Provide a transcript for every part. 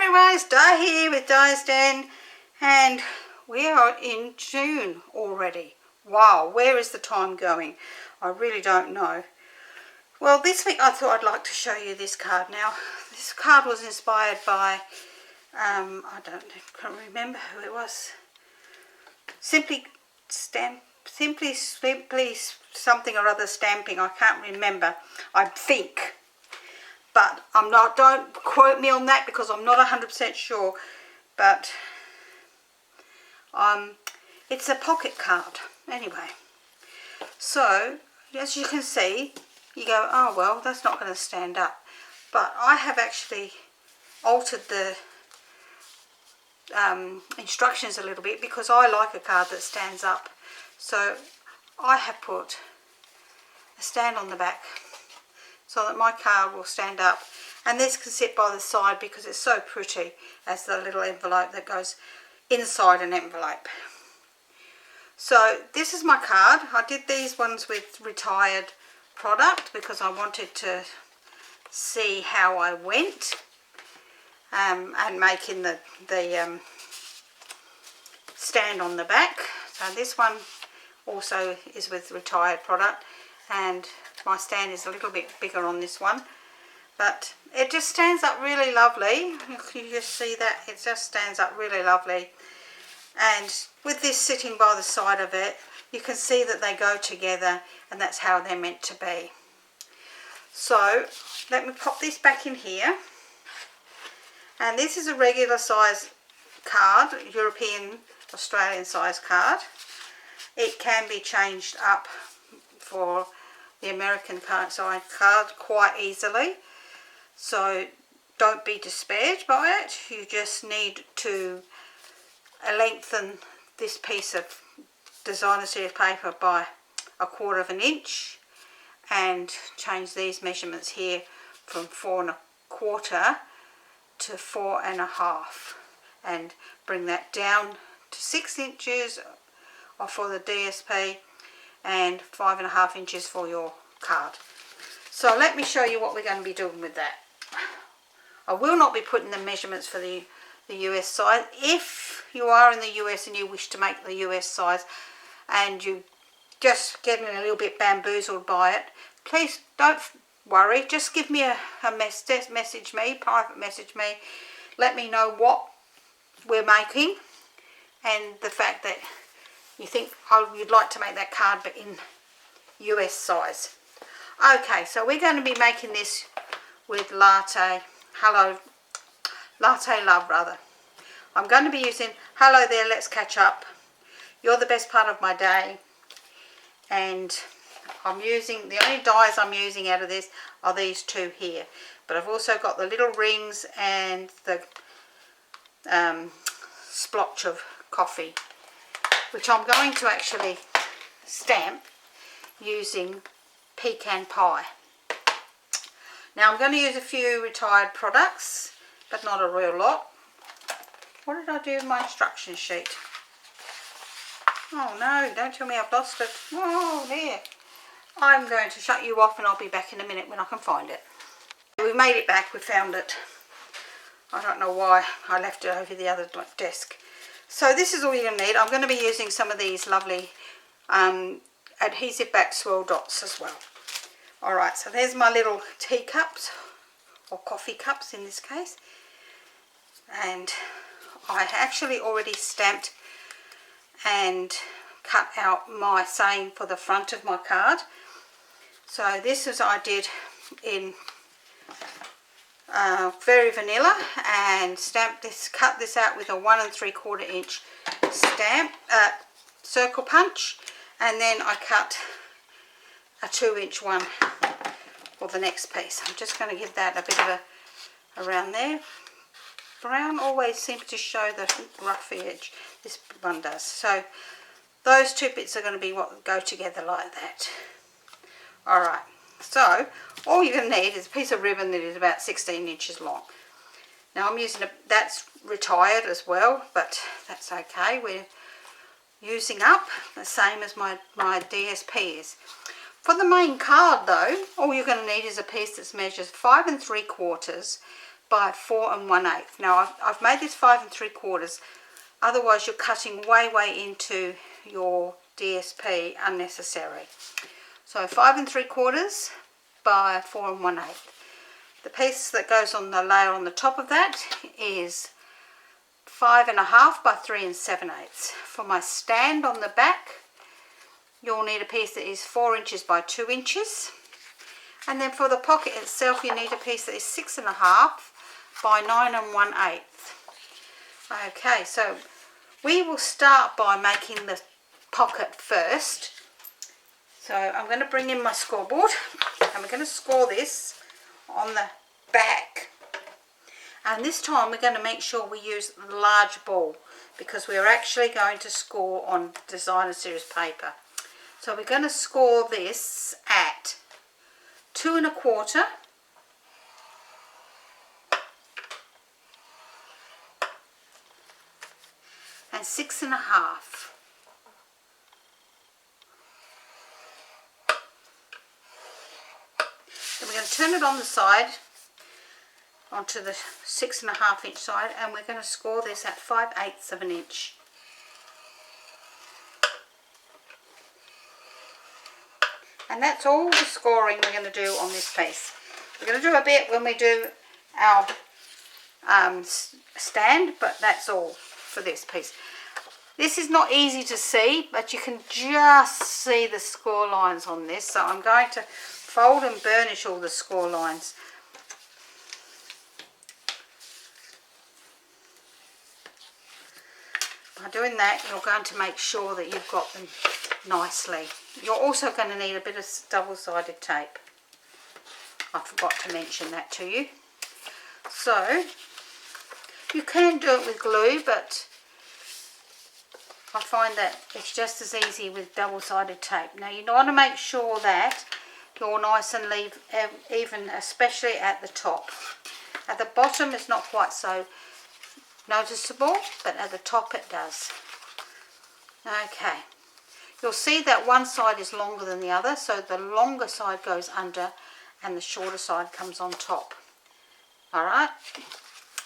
everyone, it's Di here with Di's Den, and we are in June already. Wow, where is the time going? I really don't know. Well, this week I thought I'd like to show you this card. Now, this card was inspired by, I can't remember who it was. Simply something or other stamping. I can't remember. I think. But don't quote me on that because I'm not 100% sure. But it's a pocket card anyway. So as you can see, you go, oh well, that's not going to stand up. But I have actually altered the instructions a little bit because I like a card that stands up. So I have put a stand on the back so that my card will stand up, and this can sit by the side because it's so pretty as the little envelope that goes inside an envelope. So this is my card. I did these ones with retired product because I wanted to see how I went and making the stand on the back. So this one also is with retired product, and my stand is a little bit bigger on this one, but it just stands up really lovely. You just see that it just stands up really lovely, and with this sitting by the side of it, you can see that they go together, and that's how they're meant to be. So let me pop this back in here, and this is a regular size card, European Australian size card. It can be changed up for the American size card quite easily, so don't be despaired by it. You just need to lengthen this piece of designer series paper by 1/4 of an inch and change these measurements here from 4 1/4 to 4 1/2 and bring that down to 6 inches for the DSP and 5 1/2 inches for your card. So let me show you what we're going to be doing with that. I will not be putting the measurements for the US size. If you are in the US and you wish to make the US size and you just getting a little bit bamboozled by it, please don't worry. Just give me a private message me. Let me know what we're making and the fact that you think you'd like to make that card but in US size. Okay, so we're going to be making this with Latte Love rather. I'm going to be using Hello There, Let's Catch Up, You're the Best Part of My Day, and I'm using, the only dies I'm using out of this are these two here, but I've also got the little rings and the splotch of coffee, which I'm going to actually stamp using pecan pie. Now I'm going to use a few retired products, but not a real lot. What did I do with my instruction sheet? Oh no, don't tell me I've lost it. Oh there. I'm going to shut you off and I'll be back in a minute when I can find it. We made it back, we found it. I don't know why I left it over the other desk. So this is all you're going to need. I'm going to be using some of these lovely adhesive back swirl dots as well. Alright, so there's my little teacups, or coffee cups in this case. And I actually already stamped and cut out my saying for the front of my card. So this is I did in very vanilla, and stamped this, cut this out with a 1 3/4 inch stamp circle punch, and then I cut a 2-inch one for the next piece. I'm just going to give that a bit of a around there. Brown always seems to show the rough edge. This one does. So those two bits are going to be what go together like that. Alright, so all you're going to need is a piece of ribbon that is about 16 inches long. Now I'm using that's retired as well, but that's okay. We're using up the same as my DSP is. For the main card though, all you're going to need is a piece that's measures 5 3/4 by 4 1/8. Now I've made this 5 3/4, otherwise you're cutting way into your DSP unnecessary. So 5 3/4 by 4 1/8. The piece that goes on the layer on the top of that is 5 1/2 by 3 7/8. For my stand on the back, you'll need a piece that is 4 inches by 2 inches. And then for the pocket itself, you need a piece that is 6 1/2 by 9 1/8. Okay, so we will start by making the pocket first. So I'm going to bring in my scoreboard and we're going to score this on the back. And this time we're going to make sure we use the large ball because we're actually going to score on designer series paper. So we're going to score this at 2 1/4 and 6 1/2. Then we're going to turn it on the side onto the 6 1/2 inch side, and we're going to score this at 5/8 of an inch. And that's all the scoring we're going to do on this piece. We're going to do a bit when we do our stand, but that's all for this piece. This is not easy to see, but you can just see the score lines on this. So I'm going to fold and burnish all the score lines. By doing that, you're going to make sure that you've got them nicely. You're also going to need a bit of double-sided tape. I forgot to mention that to you. So you can do it with glue, but I find that it's just as easy with double-sided tape. Now you want to make sure that you're nice and even, especially at the top. At the bottom it's not quite so noticeable, but at the top it does. Okay, you'll see that one side is longer than the other, so the longer side goes under and the shorter side comes on top. Alright,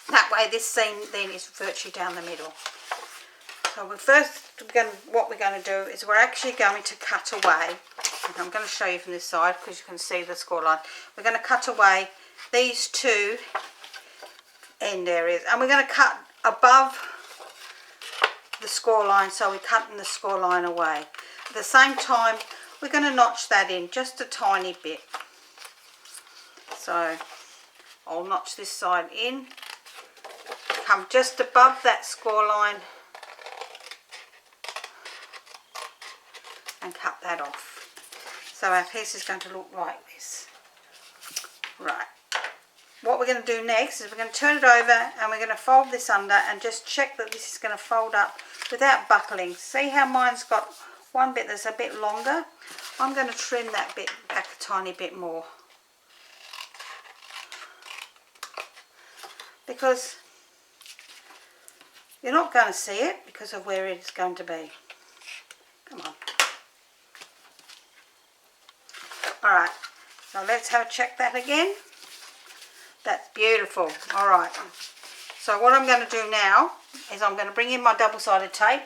that way this seam then is virtually down the middle. So what we're going to do is we're actually going to cut away, and I'm going to show you from this side because you can see the score line. We're going to cut away these two end areas, and we're going to cut above the score line, so we're cutting the score line away. At the same time, we're going to notch that in just a tiny bit. So I'll notch this side in, come just above that score line and cut that off. So our piece is going to look like this. Right. What we're going to do next is we're going to turn it over and we're going to fold this under and just check that this is going to fold up without buckling. See how mine's got one bit that's a bit longer? I'm going to trim that bit back a tiny bit more, because you're not going to see it because of where it's going to be. Come on. Alright, so let's have check that again. That's beautiful. Alright, so what I'm going to do now is I'm going to bring in my double-sided tape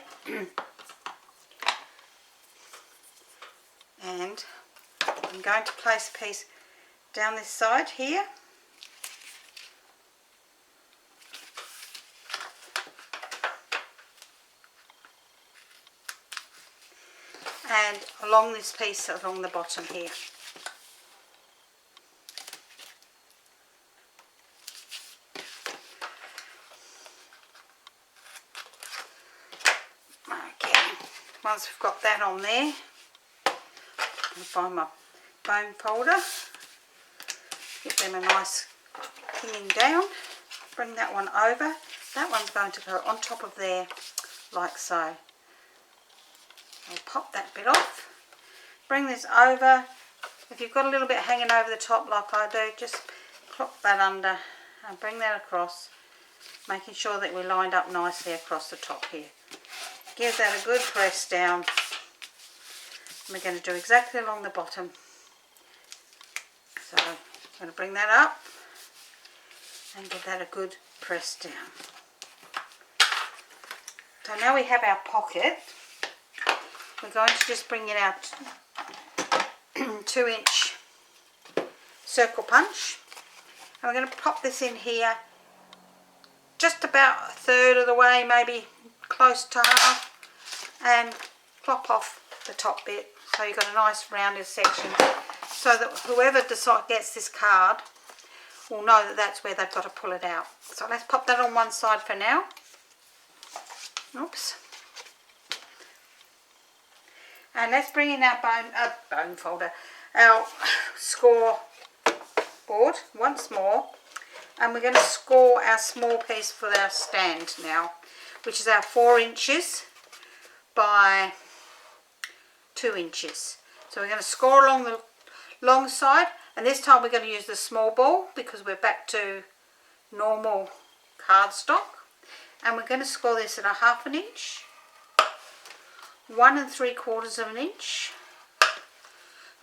and I'm going to place a piece down this side here, and along this piece along the bottom here. Once we've got that on there, I'll find my bone folder, give them a nice pinning down, bring that one over. That one's going to go on top of there like so. I'll pop that bit off, bring this over. If you've got a little bit hanging over the top like I do, just plop that under and bring that across, making sure that we're lined up nicely across the top here. Give that a good press down. And we're going to do exactly along the bottom. So I'm going to bring that up, and give that a good press down. So now we have our pocket. We're going to just bring in our 2-inch circle punch, and we're going to pop this in here just about a third of the way, maybe close to half, and plop off the top bit so you've got a nice rounded section, so that whoever gets this card will know that that's where they've got to pull it out. So let's pop that on one side for now. Oops. And let's bring in our bone folder, our score board once more, and we're going to score our small piece for our stand now, which is our 4 inches by 2 inches. So we're going to score along the long side, and this time we're going to use the small ball because we're back to normal cardstock, and we're going to score this at a 1/2 inch, 1 3/4 inch,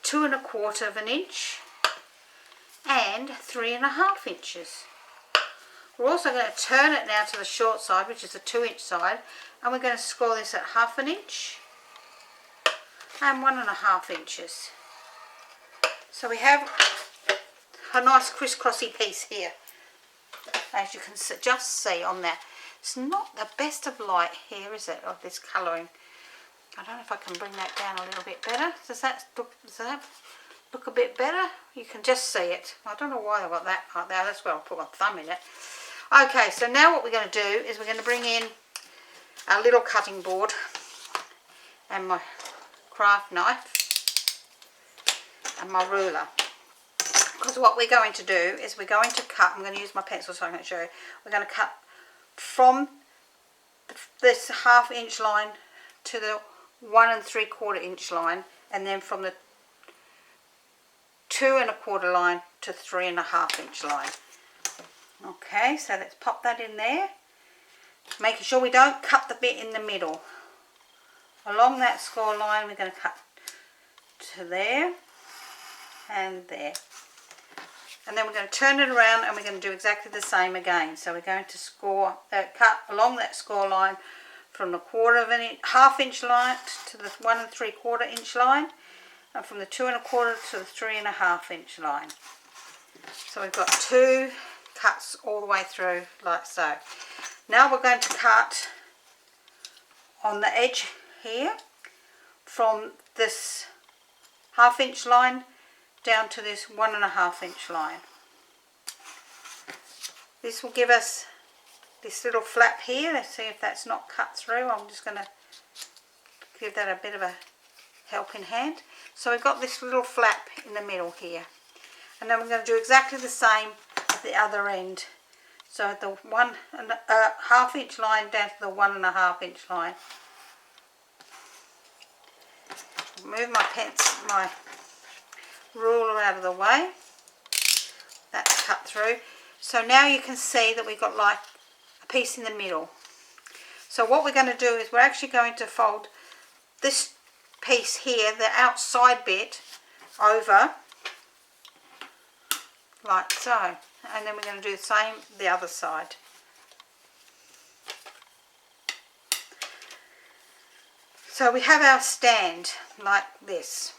2 1/4 inch, and 3 1/2 inches. We're also going to turn it now to the short side, which is the 2-inch side, and we're going to score this at 1/2 inch and 1 1/2 inches. So we have a nice crisscrossy piece here, as you can just see on that. It's not the best of light here, is it, of this colouring? I don't know if I can bring that down a little bit better. Does that look a bit better? You can just see it. I don't know why I got that like that. That's where I'll put my thumb in it. Okay, so now what we're going to do is we're going to bring in our little cutting board and my craft knife and my ruler. Because what we're going to do is we're going to cut, I'm going to use my pencil so I can show you. We're going to cut from this 1/2 inch line to the 1 3/4 inch line, and then from the 2 1/4 line to 3 1/2 inch line. Okay, so let's pop that in there, making sure we don't cut the bit in the middle. Along that score line we're going to cut to there and there, and then we're going to turn it around and we're going to do exactly the same again. So we're going to cut along that score line from the 1/4 inch line to the 1 3/4 inch line, and from the 2 1/4 to the 3 1/2 inch line. So we've got 2 cuts all the way through like so. Now we're going to cut on the edge here from this 1/2 inch line down to this 1 1/2 inch line. This will give us this little flap here. Let's see if that's not cut through. I'm just going to give that a bit of a helping hand. So we've got this little flap in the middle here, and then we're going to do exactly the same at the other end. So at the 1 1/2 inch line down to the 1 1/2 inch line. Move my ruler out of the way. That's cut through. So now you can see that we've got like a piece in the middle. So what we're going to do is we're actually going to fold this piece here, the outside bit, over like so, and then we're going to do the same the other side. So we have our stand like this.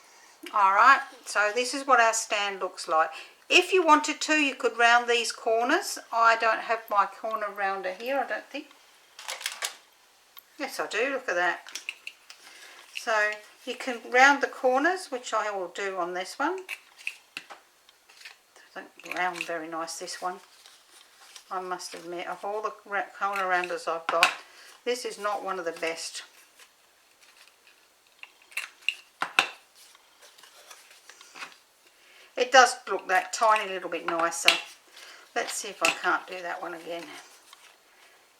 Alright, so this is what our stand looks like. If you wanted to, you could round these corners. I don't have my corner rounder here, I don't think. Yes, I do, look at that. So you can round the corners, which I will do on this one. Doesn't round very nice, this one. I must admit, of all the corner rounders I've got, this is not one of the best. It does look that tiny little bit nicer. Let's see if I can't do that one again.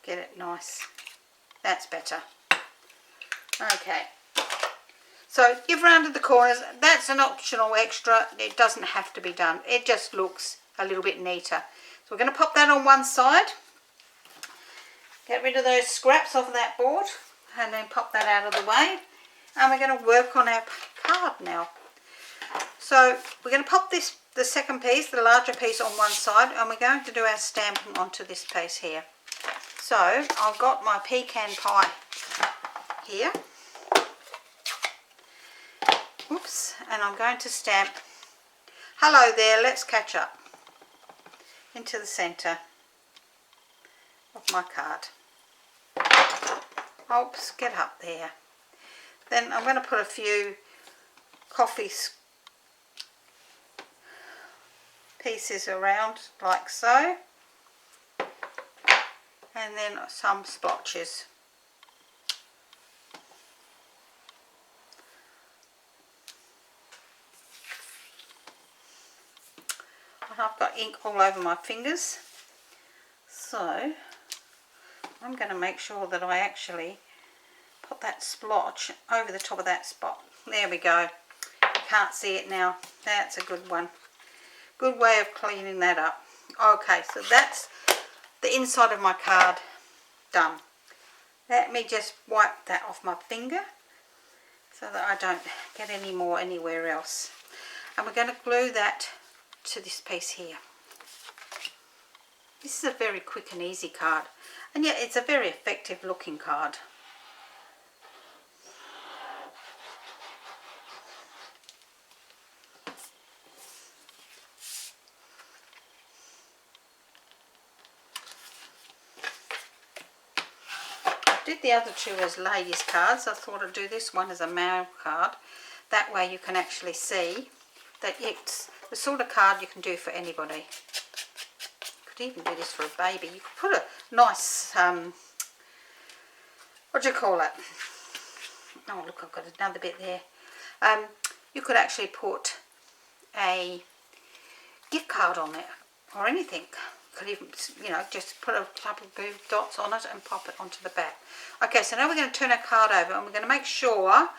Get it nice. That's better. Okay. So you've rounded the corners. That's an optional extra. It doesn't have to be done. It just looks a little bit neater. So we're going to pop that on one side. Get rid of those scraps off of that board. And then pop that out of the way. And we're going to work on our card now. So we're going to pop this the second piece, the larger piece on one side, and we're going to do our stamping onto this piece here. So I've got my pecan pie here. Oops, and I'm going to stamp "Hello there, let's catch up" into the centre of my card. Oops, get up there. Then I'm going to put a few coffee pieces around like so, and then some splotches. I've got ink all over my fingers, so I'm going to make sure that I actually put that splotch over the top of that spot. There we go. You can't see it now. That's a good one. Good way of cleaning that up. Okay, so that's the inside of my card done. Let me just wipe that off my finger so that I don't get any more anywhere else. And we're going to glue that to this piece here. This is a very quick and easy card, and yet it's a very effective looking card. I did the other two as ladies cards. I thought I'd do this one as a male card. That way you can actually see that it's the sort of card you can do for anybody. You could even do this for a baby. You could put a nice, what do you call it? Oh look, I've got another bit there. You could actually put a gift card on it or anything. You could even, you know, just put a couple of blue dots on it and pop it onto the back. Okay, so now we're going to turn our card over, and we're going to make sure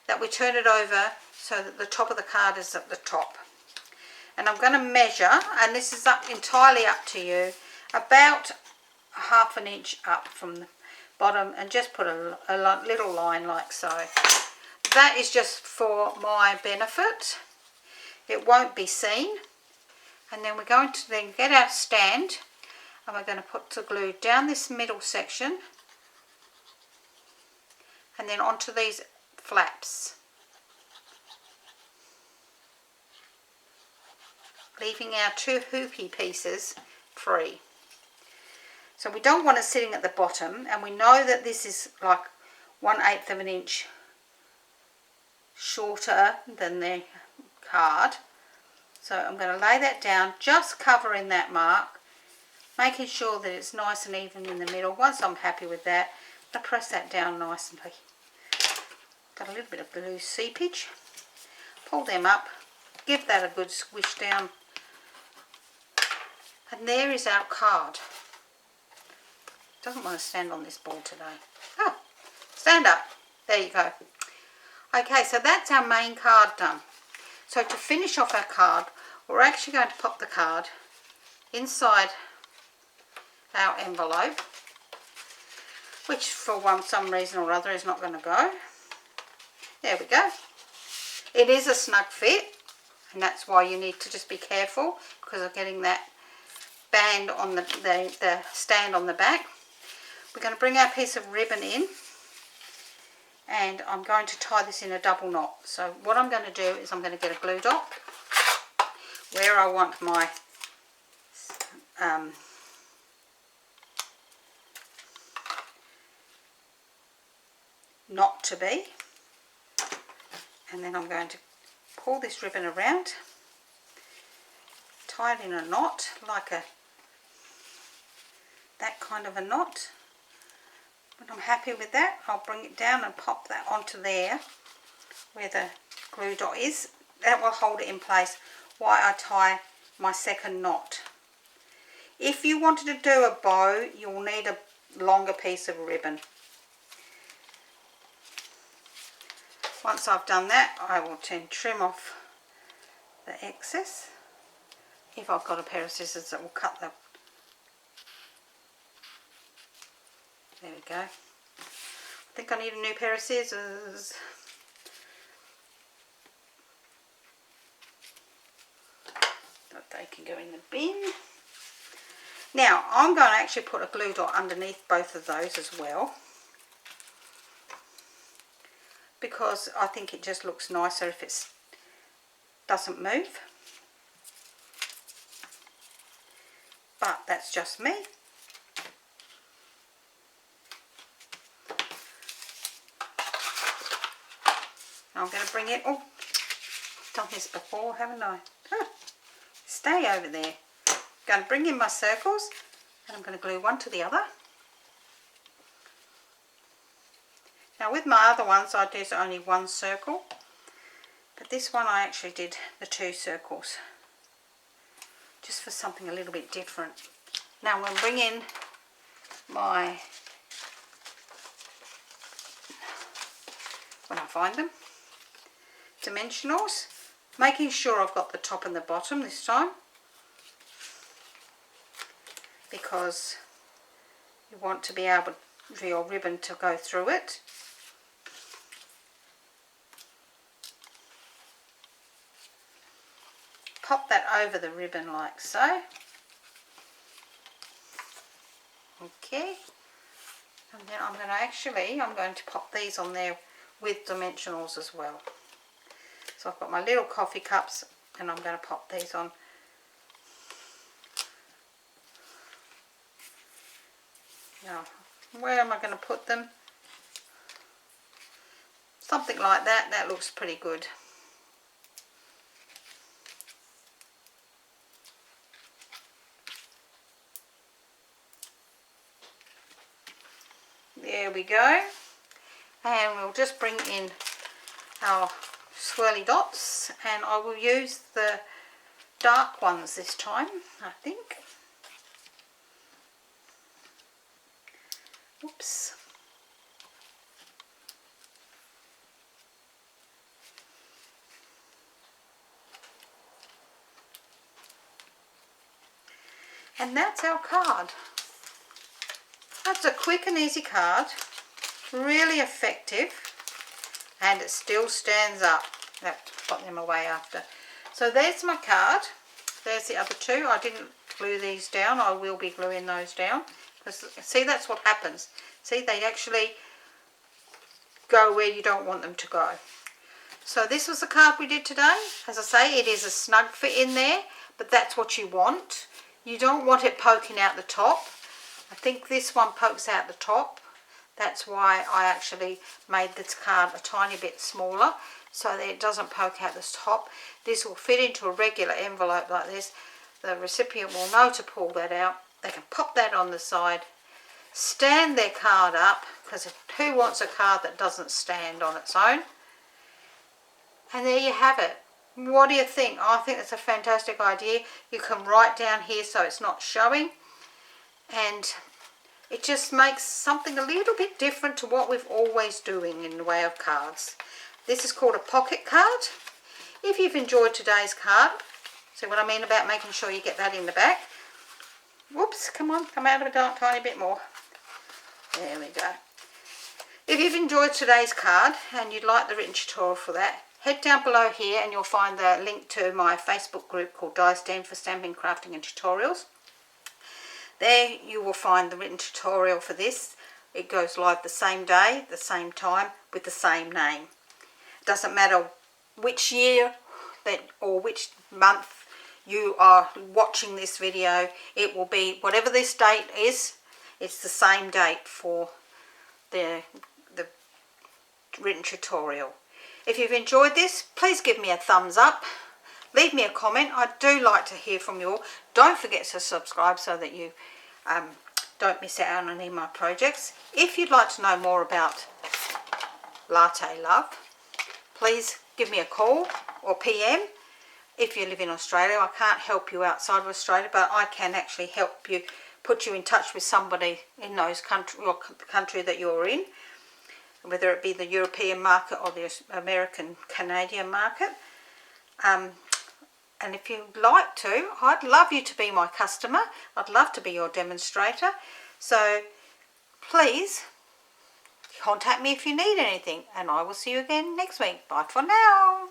that we turn it over so that the top of the card is at the top. And I'm going to measure, and this is entirely up to you, about 1/2 inch up from the bottom, and just put a little line like so. That is just for my benefit. It won't be seen. And then we're going to then get our stand, and we're going to put the glue down this middle section and then onto these flaps, leaving our two hoopy pieces free. So we don't want it sitting at the bottom, and we know that this is like 1/8 of an inch shorter than the card. So I'm going to lay that down, just covering that mark, making sure that it's nice and even in the middle. Once I'm happy with that, I'm going to press that down nicely. Got a little bit of glue seepage. Pull them up, give that a good squish down, and there is our card. Doesn't want to stand on this ball today. Oh, stand up. There you go. Okay, so that's our main card done. So to finish off our card, we're actually going to pop the card inside our envelope, which for some reason or other is not going to go. There we go. It is a snug fit, and that's why you need to just be careful because of getting that band on the stand on the back. We're going to bring our piece of ribbon in, and I'm going to tie this in a double knot. So what I'm going to do is I'm going to get a glue dot where I want my knot to be, and then I'm going to pull this ribbon around, tie it in a knot like that kind of a knot. When I'm happy with that, I'll bring it down and pop that onto there where the glue dot is. That will hold it in place while I tie my second knot. If you wanted to do a bow, you'll need a longer piece of ribbon. Once I've done that, I will then trim off the excess. If I've got a pair of scissors that will cut the... There we go. I think I need a new pair of scissors. can go in the bin. Now I'm going to actually put a glue dot underneath both of those as well, because I think it just looks nicer if it doesn't move. But that's just me. I'm going to bring it, oh, I've done this before, haven't I? Oh, stay over there. I'm going to bring in my circles, and I'm going to glue one to the other. Now with my other ones I did only one circle, but this one I actually did the 2 circles, just for something a little bit different. Now I'm going to bring in my, when I find them, dimensionals, making sure I've got the top and the bottom this time, because you want to be able for your ribbon to go through it. Pop that over the ribbon like so. Okay, and then I'm going to pop these on there with dimensionals as well. So I've got my little coffee cups, and I'm going to pop these on. Now, where am I going to put them? Something like that. That looks pretty good. There we go. And we'll just bring in our swirly dots, and I will use the dark ones this time, I think. Oops. And that's our card. That's a quick and easy card, really effective, and it still stands up. I have to put them away after. So there's my card. There's the other 2. I didn't glue these down. I will be gluing those down. Because, see, that's what happens. See, they actually go where you don't want them to go. So this was the card we did today. As I say, it is a snug fit in there, but that's what you want. You don't want it poking out the top. I think this one pokes out the top. That's why I actually made this card a tiny bit smaller, so that it doesn't poke out the top. This will fit into a regular envelope like this. The recipient will know to pull that out. They can pop that on the side, stand their card up, because who wants a card that doesn't stand on its own? And there you have it. What do you think? I think it's a fantastic idea. You can write down here so it's not showing, and it just makes something a little bit different to what we've always doing in the way of cards. This is called a pocket card. If you've enjoyed today's card, see what I mean about making sure you get that in the back. Whoops, come on, come out of a tiny bit more. There we go. If you've enjoyed today's card and you'd like the written tutorial for that, head down below here and you'll find the link to my Facebook group called Diane for Stamping, Crafting and Tutorials. There you will find the written tutorial for this. It goes live the same day, the same time, with the same name. It doesn't matter which year or which month you are watching this video. It will be whatever this date is. It's the same date for the written tutorial. If you've enjoyed this, please give me a thumbs up. Leave me a comment. I do like to hear from you all. Don't forget to subscribe so that you don't miss out on any of my projects. If you'd like to know more about Latte Love, please give me a call or PM. If you live in Australia, I can't help you outside of Australia, but I can actually help you, put you in touch with somebody in those country that you're in, whether it be the European market or the American Canadian market. And if you'd like to, I'd love you to be my customer. I'd love to be your demonstrator. So please contact me if you need anything, and I will see you again next week. Bye for now.